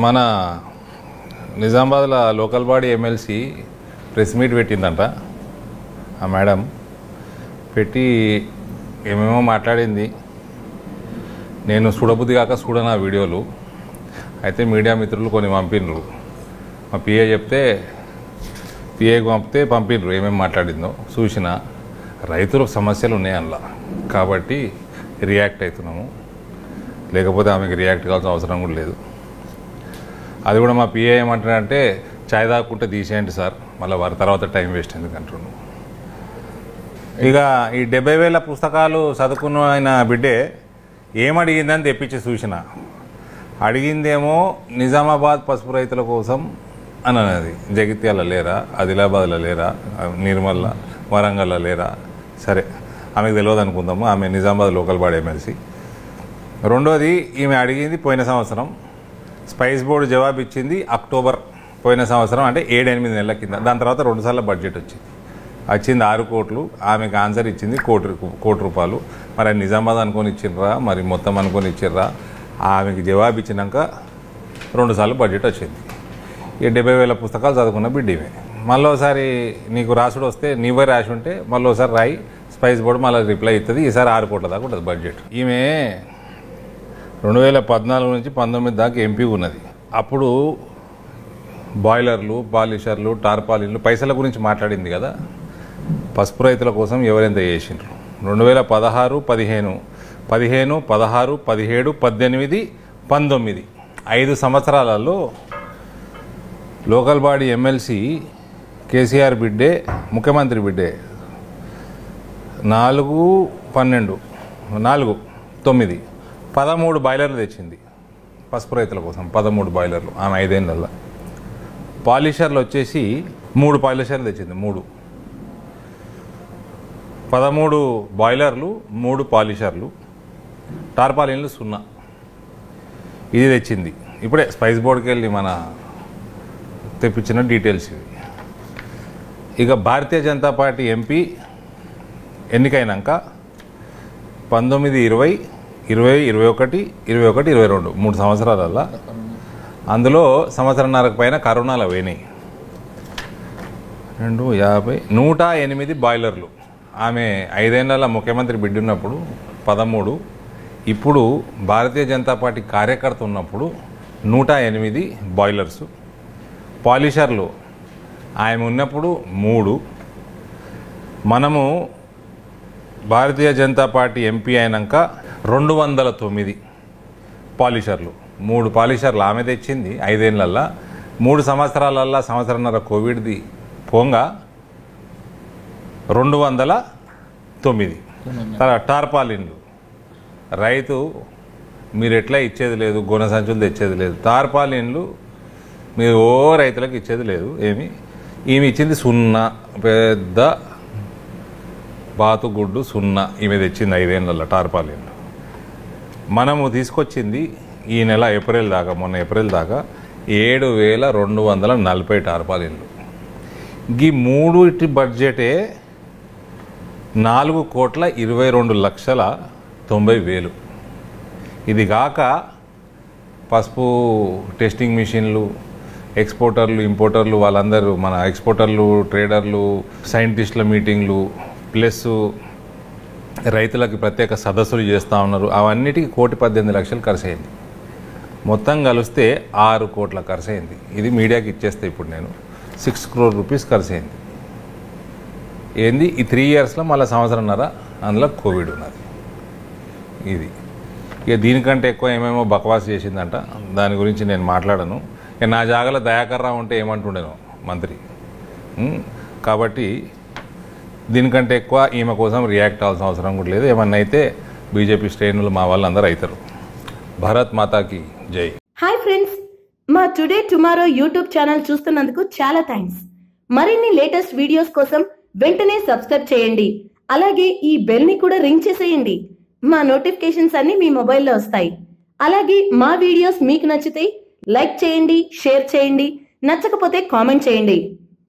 మన నిజామాబాద్లో local body MLC press meet పెట్టిందంట. ఆ మేడం పెట్టి ఏమేమో మాట్లాడింది. నేను చూడబుద్ధి కాక చూడను ఆ వీడియోలు. అయితే మీడియా మిత్రులు కొన్ని పంపినరు. మా పిఏ చెప్తే పిఏకి పంపినరు ఏమేమి మాట్లాడిందో చూసిన. రైతులకు సమస్యలు ఉన్నాయి అందులో, కాబట్టి రియాక్ట్ అవుతున్నాము. లేకపోతే ఆమెకి రియాక్ట్ కావాల్సిన అవసరం కూడా లేదు. అది కూడా మా పిఏ ఏమంటాడంటే చాయ్ తాగుకుంటే తీసేయండి సార్, మళ్ళీ వారి తర్వాత టైం వేస్ట్ ఎందుకంటున్నాను. ఇక ఈ 70,000 పుస్తకాలు చదువుకున్న ఆయన బిడ్డే ఏమడిగిందని తెప్పించి చూసిన. అడిగిందేమో నిజామాబాద్ పసుపు రైతుల కోసం అని అన్నది. జగిత్యాల లేరా, ఆదిలాబాద్లో లేరా, నిర్మల్లో, వరంగల్లో లేరా? సరే, ఆమెకు తెలియదు అనుకుందాము. ఆమె నిజామాబాద్ లోకల్ బాడీ ఎమ్మెల్సీ. రెండోది, ఈమె అడిగింది పోయిన సంవత్సరం. స్పైస్ బోర్డు జవాబు ఇచ్చింది అక్టోబర్ పోయిన సంవత్సరం, అంటే 7-8 నెలల కింద. దాని తర్వాత 2 సార్లు బడ్జెట్ వచ్చింది 6 కోట్లు. ఆమెకు ఆన్సర్ ఇచ్చింది కోటి రూపాయలు. మరి అది నిజామాబాద్ అనుకొని ఇచ్చిర్రా, మరి మొత్తం అనుకొని ఇచ్చిర్రా? ఆమెకి జవాబు ఇచ్చినాక 2 సార్లు బడ్జెట్ వచ్చింది. ఈ 70,000 పుస్తకాలు చదువుకున్న బిడ్డమే. మళ్ళీ ఒకసారి నీకు రాసుడు వస్తే నీవే రాసి ఉంటే మళ్ళీ ఒకసారి రాయి, స్పైస్ బోర్డు మళ్ళీ రిప్లై ఇస్తుంది. ఈసారి 6 కోట్ల దాకా ఉంటుంది బడ్జెట్. ఈమె 2014 నుంచి 19 దాకా ఎంపీ ఉన్నది. అప్పుడు బాయిలర్లు, పాలిషర్లు, టార్పాలిన్లు పైసల గురించి మాట్లాడింది కదా. పసుపు రైతుల కోసం ఎవరెంత చేసిండ్రు? 2016, 15, 16, 17, 18, 19 5 సంవత్సరాలలో లోకల్ బాడీ ఎమ్మెల్సీ కేసీఆర్ బిడ్డే, ముఖ్యమంత్రి బిడ్డే 4, 12, 4, 9, 13 బాయిలర్లు తెచ్చింది పసుపు రైతుల కోసం. 13 బాయిలర్లు ఆమె 5 ఏళ్ళల్లో. పాలిషర్లు వచ్చేసి 3 పాలిషర్లు తెచ్చింది. 13 బాయిలర్లు, 3 పాలిషర్లు, టార్పాలిన్లు 0. ఇది తెచ్చింది. ఇప్పుడే స్పైస్ బోర్డుకి వెళ్ళి మన తెప్పించిన డీటెయిల్స్ ఇవి. ఇక భారతీయ జనతా పార్టీ ఎంపీ ఎన్నికైనాక 19, 20, 21, 22 3 సంవత్సరాలల్లో, అందులో సంవత్సరంన్నరకు పైన కరోనాలో పోయినాయి. 250, 108 బాయిలర్లు. ఆమె 5 ఏళ్ళ ముఖ్యమంత్రి బిడ్డ ఉన్నప్పుడు 13. ఇప్పుడు భారతీయ జనతా పార్టీ కార్యకర్త ఉన్నప్పుడు 108 బాయిలర్సు. పాలిషర్లు ఆమె ఉన్నప్పుడు 3. మనము భారతీయ జనతా పార్టీ ఎంపీ అయినాక 209 పాలిషర్లు. 3 పాలిషర్లు ఆమె తెచ్చింది 5 ఏళ్ళల్లో. 3 సంవత్సరాలల్లో సంవత్సరంన్నర కోవిడ్ది పోంగా 209. టార్పాలిన్లు రైతు మీరు ఎట్లా ఇచ్చేది లేదు, గొన సంచులు తెచ్చేది లేదు. టార్పాలిన్లు మీరు రైతులకు ఇచ్చేది లేదు. ఈమె ఇచ్చింది 0, పెద్ద బాతుగుడ్డు 0 ఈమె తెచ్చింది 5 ఏళ్ళల్లో టార్పాలిన్లు. మనము తీసుకొచ్చింది ఈ నెల ఏప్రిల్ దాకా, మొన్న ఏప్రిల్ దాకా 7,240 టార్పాలిన్లు. ఈ 3 బడ్జెటే 4,22,90,000. ఇది కాక పసుపు టెస్టింగ్ మిషన్లు, ఎక్స్పోర్టర్లు, ఇంపోర్టర్లు, వాళ్ళందరూ మన ఎక్స్పోర్టర్లు, ట్రేడర్లు, సైంటిస్టుల మీటింగ్లు, ప్లస్ రైతులకి ప్రత్యేక సదస్సులు చేస్తూ ఉన్నారు. అవన్నిటికీ 1,18,00,000 ఖర్చు అయింది. మొత్తం కలిస్తే 6 కోట్ల ఖర్చు అయింది. ఇది మీడియాకి ఇచ్చేస్తే ఇప్పుడు నేను 6 crore రూపీస్ ఖర్చు అయింది. ఏంది ఈ 3 ఇయర్స్లో మళ్ళీ సంవత్సరంన్నర అందులో కోవిడ్ ఉన్నది. ఇది ఇక దీనికంటే ఎక్కువ ఏమేమో బకవాస్ చేసిందంట. దాని గురించి నేను మాట్లాడను. నా జాగాలో దయాకర్ రావు ఉంటే ఏమంటుండేనో మంత్రి. కాబట్టి దీనికంటే ఎక్కువ ఈమె కోసం రియాక్ట్ అవ్వాల్సిన అవసరం కూడా లేదు. ఏమన్నా అయితే బీజేపీ శ్రేణులు మా వాళ్ళందరూ అవుతారు. భారత్ మాతాకి జై. హాయ్ ఫ్రెండ్స్, మా టుడే టుమారో యూట్యూబ్ ఛానల్ చూస్తున్నందుకు చాలా థ్యాంక్స్. మరిన్ని లేటెస్ట్ వీడియోస్ కోసం వెంటనే సబ్స్క్రైబ్ చేయండి. అలాగే ఈ బెల్ ని కూడా రింగ్ చేసేయండి. మా నోటిఫికేషన్స్ అన్ని మీ మొబైల్లో వస్తాయి. అలాగే మా వీడియోస్ మీకు నచ్చితే లైక్ చేయండి, షేర్ చేయండి, నచ్చకపోతే కామెంట్ చేయండి.